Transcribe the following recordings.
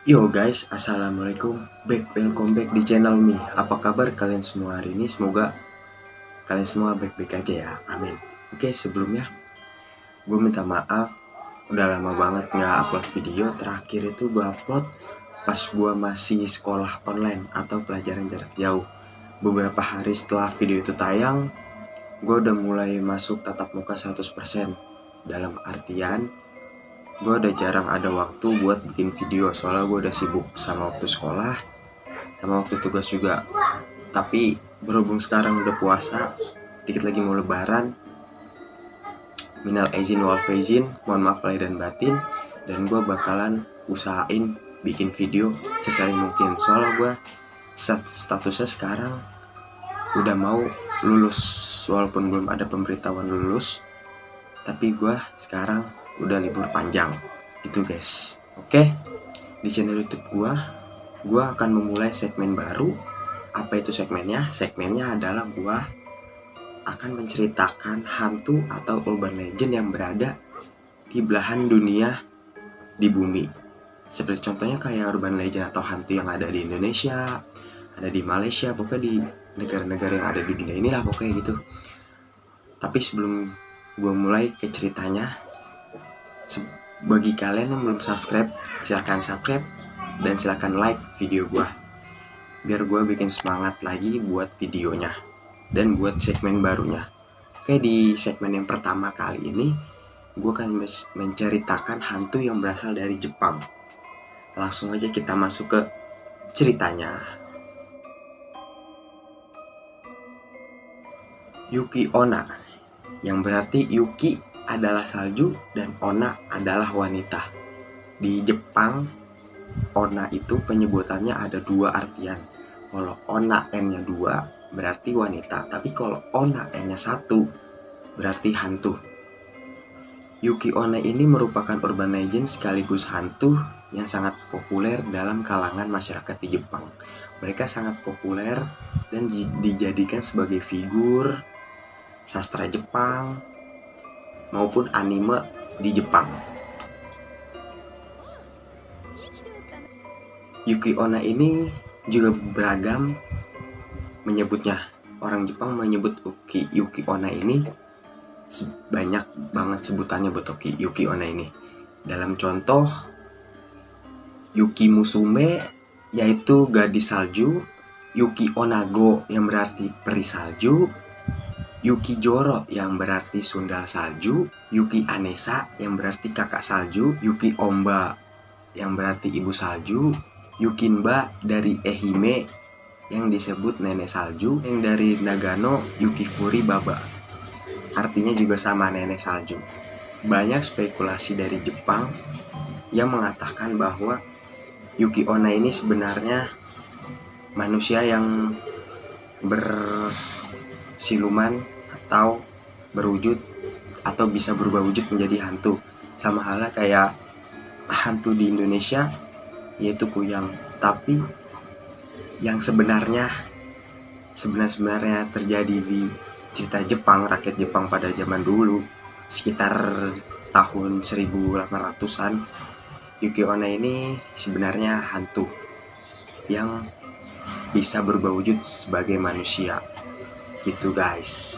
Yo guys, assalamualaikum, welcome back di channel me. Apa kabar kalian semua hari ini? Semoga kalian semua baik-baik aja ya, amin. Oke, sebelumnya gue minta maaf, udah lama banget nggak upload video. Terakhir itu gue upload pas gue masih sekolah online atau pelajaran jarak jauh. Beberapa hari setelah video itu tayang, gue udah mulai masuk tatap muka 100%. Dalam artian gue udah jarang ada waktu buat bikin video, soalnya gue udah sibuk sama waktu sekolah, sama waktu tugas juga. Tapi berhubung sekarang udah puasa, dikit lagi mau lebaran, minal aizin wal faizin, mohon maaf lahir dan batin. Dan gue bakalan usahain bikin video sesering mungkin, soalnya gue statusnya sekarang udah mau lulus. Walaupun belum ada pemberitahuan lulus, tapi gue sekarang udah libur panjang gitu guys. Oke, di channel YouTube gue akan memulai segmen baru. Apa itu segmennya? Segmennya adalah gue akan menceritakan hantu atau urban legend yang berada di belahan dunia di bumi. Seperti contohnya kayak urban legend atau hantu yang ada di Indonesia, ada di Malaysia, pokoknya di negara-negara yang ada di dunia inilah pokoknya gitu. Tapi sebelum gue mulai ke ceritanya, bagi kalian yang belum subscribe, silahkan subscribe dan silahkan like video gue, biar gue bikin semangat lagi buat videonya dan buat segmen barunya. Oke, di segmen yang pertama kali ini gue akan menceritakan hantu yang berasal dari Jepang. Langsung aja kita masuk ke ceritanya. Yuki Onna, yang berarti Yuki adalah salju dan Onna adalah wanita. Di Jepang, Onna itu penyebutannya ada dua artian. Kalau Onna N-nya 2 berarti wanita, tapi kalau Onna N-nya 1 berarti hantu. Yuki Onna ini merupakan urban legend sekaligus hantu yang sangat populer dalam kalangan masyarakat di Jepang. Mereka sangat populer dan dijadikan sebagai figur sastra Jepang maupun anime di Jepang. Yuki Onna ini juga beragam menyebutnya. Orang Jepang menyebut Yuki Onna ini banyak banget sebutannya buat Yuki Onna ini. Dalam contoh, Yuki Musume yaitu gadis salju, Yuki Onago yang berarti peri salju, Yuki Joro yang berarti sundal salju, Yuki Anesa yang berarti kakak salju, Yuki Omba yang berarti ibu salju, Yukinba dari Ehime yang disebut nenek salju, yang dari Nagano Yuki Furi Baba, artinya juga sama nenek salju. Banyak spekulasi dari Jepang yang mengatakan bahwa Yuki Onna ini sebenarnya manusia yang bersiluman atau berwujud atau bisa berubah wujud menjadi hantu, sama halnya kayak hantu di Indonesia yaitu kuyang. Tapi yang sebenarnya terjadi di cerita Jepang, rakyat Jepang pada zaman dulu sekitar tahun 1800-an, Yuki Onna ini sebenarnya hantu yang bisa berubah wujud sebagai manusia gitu guys.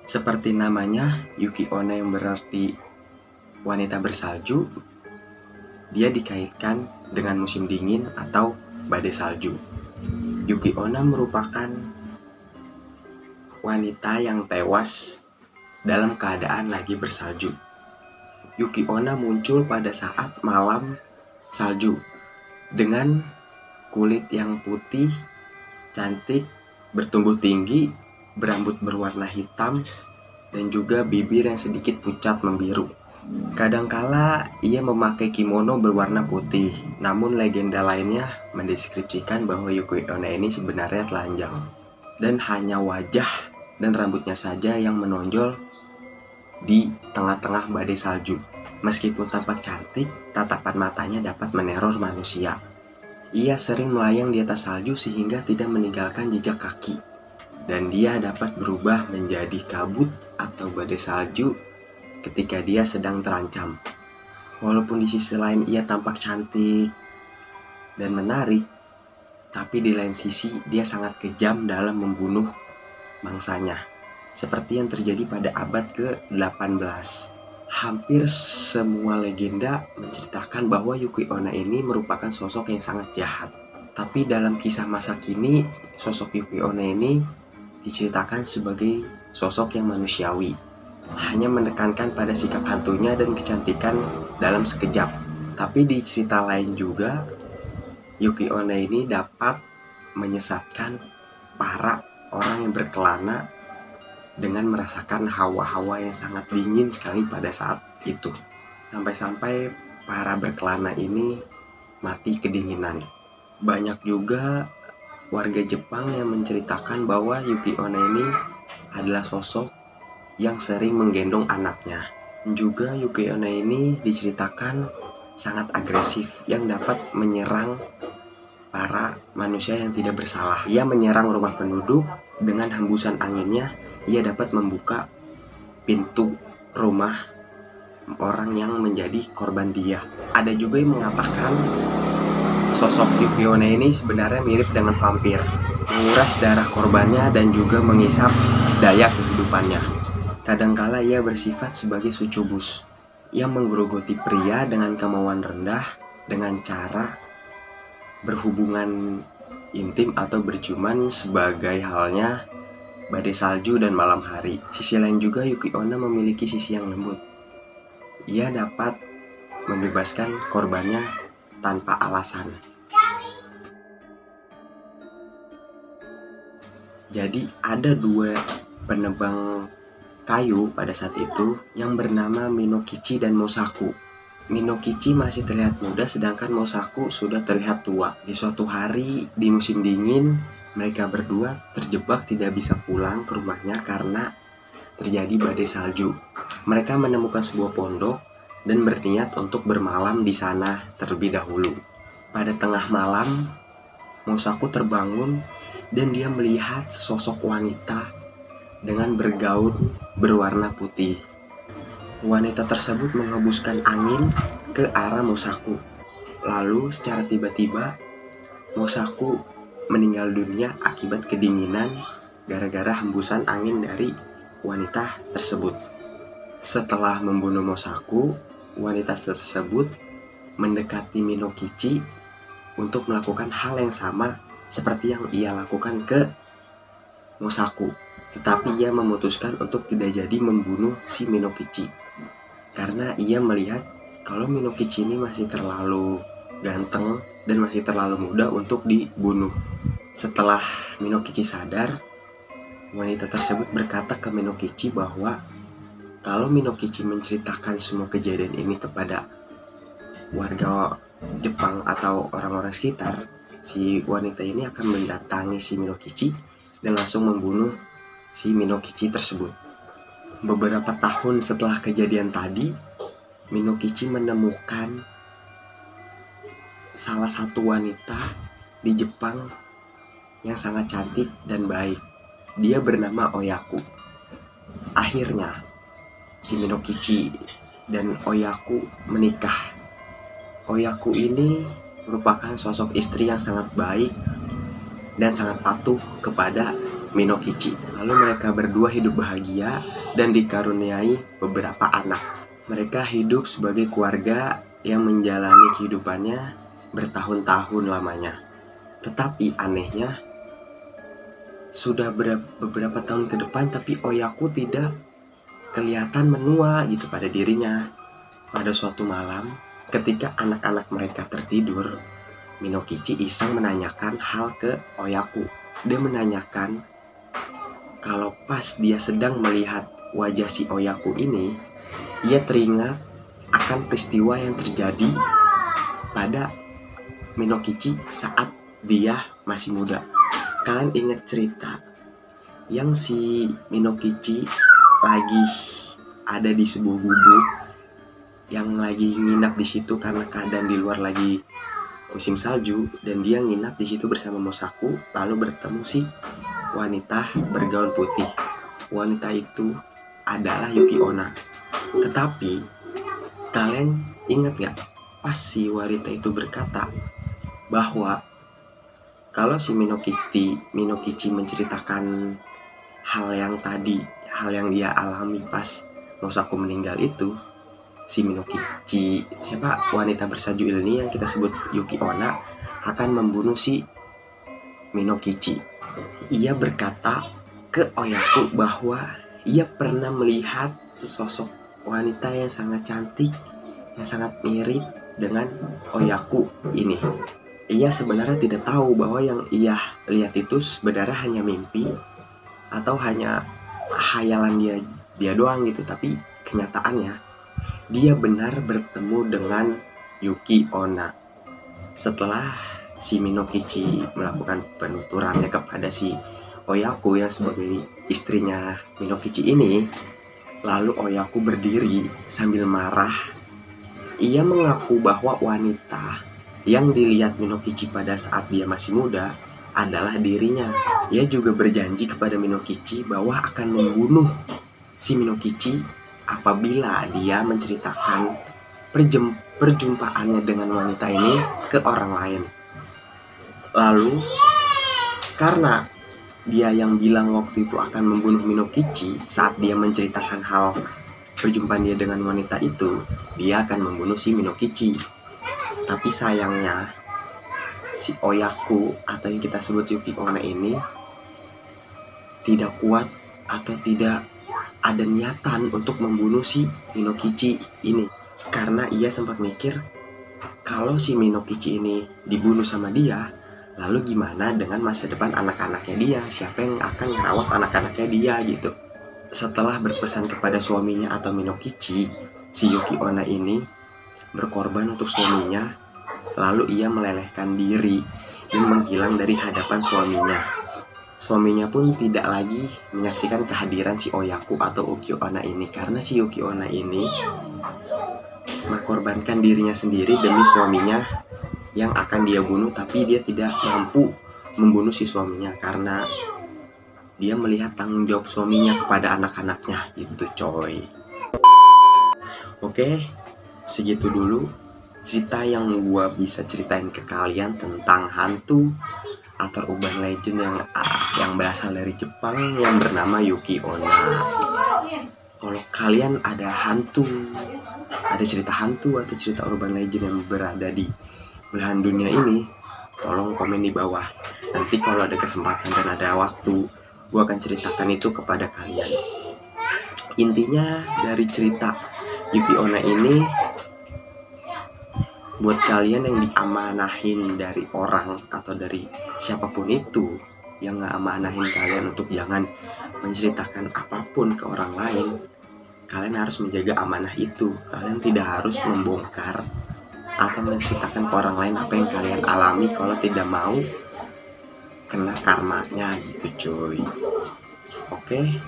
Seperti namanya, Yuki Onna yang berarti wanita bersalju, dia dikaitkan dengan musim dingin atau badai salju. Yuki Onna merupakan wanita yang tewas dalam keadaan lagi bersalju. Yuki Onna muncul pada saat malam salju dengan kulit yang putih, cantik, bertumbuh tinggi, berambut berwarna hitam, dan juga bibir yang sedikit pucat membiru. Kadangkala ia memakai kimono berwarna putih, namun legenda lainnya mendeskripsikan bahwa Yuki Onna ini sebenarnya telanjang dan hanya wajah dan rambutnya saja yang menonjol di tengah-tengah badai salju. Meskipun tampak cantik, tatapan matanya dapat meneror manusia. Ia sering melayang di atas salju sehingga tidak meninggalkan jejak kaki, dan dia dapat berubah menjadi kabut atau badai salju ketika dia sedang terancam. Walaupun di sisi lain ia tampak cantik dan menarik, tapi di lain sisi dia sangat kejam dalam membunuh mangsanya. Seperti yang terjadi pada abad ke-18. Hampir semua legenda menceritakan bahwa Yuki Onna ini merupakan sosok yang sangat jahat. Tapi dalam kisah masa kini, sosok Yuki Onna ini diceritakan sebagai sosok yang manusiawi, hanya menekankan pada sikap hantunya dan kecantikan dalam sekejap. Tapi di cerita lain juga, Yuki Onna ini dapat menyesatkan para orang yang berkelana dengan merasakan hawa-hawa yang sangat dingin sekali pada saat itu. Sampai-sampai para berkelana ini mati kedinginan. Banyak juga warga Jepang yang menceritakan bahwa Yuki Onna ini adalah sosok yang sering menggendong anaknya. Juga Yuki Onna ini diceritakan sangat agresif yang dapat menyerang para manusia yang tidak bersalah. Ia menyerang rumah penduduk dengan hembusan anginnya. Ia dapat membuka pintu rumah orang yang menjadi korban dia. Ada juga yang mengatakan sosok Yuki Onna ini sebenarnya mirip dengan vampir, menguras darah korbannya dan juga menghisap daya kehidupannya. Kadangkala ia bersifat sebagai sucubus yang menggerogoti pria dengan kemauan rendah dengan cara berhubungan intim atau berciuman sebagai halnya badai salju dan malam hari. Sisi lain juga Yuki Onna memiliki sisi yang lembut. Ia dapat membebaskan korbannya tanpa alasan. Jadi ada dua penebang kayu pada saat itu yang bernama Minokichi dan Mosaku. Minokichi masih terlihat muda sedangkan Mosaku sudah terlihat tua. Di suatu hari di musim dingin, mereka berdua terjebak tidak bisa pulang ke rumahnya karena terjadi badai salju. Mereka menemukan sebuah pondok dan berniat untuk bermalam di sana terlebih dahulu. Pada tengah malam, Mosaku terbangun dan dia melihat sosok wanita dengan bergaun berwarna putih. Wanita tersebut menghembuskan angin ke arah Mosaku. Lalu secara tiba-tiba Mosaku meninggal dunia akibat kedinginan gara-gara hembusan angin dari wanita tersebut. Setelah membunuh Mosaku, wanita tersebut mendekati Minokichi untuk melakukan hal yang sama seperti yang ia lakukan ke Mosaku. Tetapi ia memutuskan untuk tidak jadi membunuh si Minokichi karena ia melihat kalau Minokichi ini masih terlalu ganteng dan masih terlalu muda untuk dibunuh. Setelah Minokichi sadar, wanita tersebut berkata ke Minokichi bahwa kalau Minokichi menceritakan semua kejadian ini kepada warga Jepang atau orang-orang sekitar, si wanita ini akan mendatangi si Minokichi dan langsung membunuh si Minokichi tersebut. Beberapa tahun setelah kejadian tadi, Minokichi menemukan salah satu wanita di Jepang yang sangat cantik dan baik. Dia bernama Oyaku. Akhirnya, si Minokichi dan Oyaku menikah. Oyaku ini merupakan sosok istri yang sangat baik dan sangat patuh kepada Minokichi. Lalu mereka berdua hidup bahagia dan dikaruniai beberapa anak. Mereka hidup sebagai keluarga yang menjalani kehidupannya bertahun-tahun lamanya. Tetapi anehnya, sudah beberapa tahun ke depan tapi Oyaku tidak kelihatan menua gitu pada dirinya. Pada suatu malam, ketika anak-anak mereka tertidur, Minokichi iseng menanyakan hal ke Oyaku. Dia menanyakan kalau pas dia sedang melihat wajah si Oyaku ini, ia teringat akan peristiwa yang terjadi pada Minokichi saat dia masih muda. Kalian ingat cerita yang si Minokichi lagi ada di sebuah gubuk yang lagi nginap di situ karena keadaan di luar lagi musim salju, dan dia nginap di situ bersama Mosaku, lalu bertemu si wanita bergaun putih. Wanita itu adalah Yuki Onna. Tetapi kalian Ingat gak pas si wanita itu berkata bahwa kalau si Minokichi menceritakan hal yang dia alami pas Mosaku meninggal itu, si Minokichi, siapa wanita bersaju ini yang kita sebut Yuki Onna, akan membunuh si Minokichi. Ia berkata ke Oyaku bahwa ia pernah melihat sesosok wanita yang sangat cantik, yang sangat mirip dengan Oyaku ini. Ia sebenarnya tidak tahu bahwa yang ia lihat itu sebenarnya hanya mimpi atau hanya khayalan dia doang gitu, tapi kenyataannya dia benar bertemu dengan Yuki Onna. Setelah si Minokichi melakukan penuturannya kepada si Oyaku yang sebagai istrinya Minokichi ini, lalu Oyaku berdiri sambil marah. Ia mengaku bahwa wanita yang dilihat Minokichi pada saat dia masih muda adalah dirinya. Ia juga berjanji kepada Minokichi bahwa akan membunuh si Minokichi apabila dia menceritakan perjumpaannya dengan wanita ini ke orang lain. Lalu karena dia yang bilang waktu itu akan membunuh Minokichi, saat dia menceritakan hal perjumpaan dia dengan wanita itu, dia akan membunuh si Minokichi. Tapi sayangnya si Oyaku atau yang kita sebut Yuki Onna ini tidak kuat atau tidak ada niatan untuk membunuh si Minokichi ini, karena ia sempat mikir kalau si Minokichi ini dibunuh sama dia, lalu gimana dengan masa depan anak-anaknya dia, siapa yang akan merawat anak-anaknya dia gitu. Setelah berpesan kepada suaminya atau Minokichi, si Yuki Onna ini berkorban untuk suaminya, lalu ia melelehkan diri dan menghilang dari hadapan suaminya. Suaminya pun tidak lagi menyaksikan kehadiran si Oyaku atau Yuki Onna ini, karena si Yuki Onna ini mengorbankan dirinya sendiri demi suaminya yang akan dia bunuh, tapi dia tidak mampu membunuh si suaminya karena dia melihat tanggung jawab suaminya kepada anak-anaknya gitu coy. Oke, segitu dulu cerita yang gua bisa ceritain ke kalian tentang hantu atau urban legend yang berasal dari Jepang yang bernama Yuki Onna. Kalau kalian ada cerita hantu atau cerita urban legend yang berada di belahan dunia ini, tolong komen di bawah. Nanti kalau ada kesempatan dan ada waktu, gue akan ceritakan itu kepada kalian. Intinya dari cerita Yuki Onna ini, buat kalian yang diamanahin dari orang atau dari siapapun itu yang ngeamanahin kalian untuk jangan menceritakan apapun ke orang lain, kalian harus menjaga amanah itu. Kalian tidak harus membongkar atau menceritakan ke orang lain apa yang kalian alami kalau tidak mau kena karmanya gitu cuy. Oke,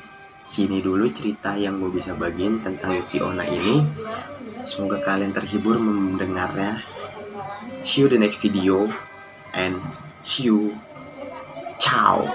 sini dulu cerita yang gue bisa bagiin tentang Yuki Onna ini. Semoga kalian terhibur mendengarnya. See you the next video and see you. Ciao.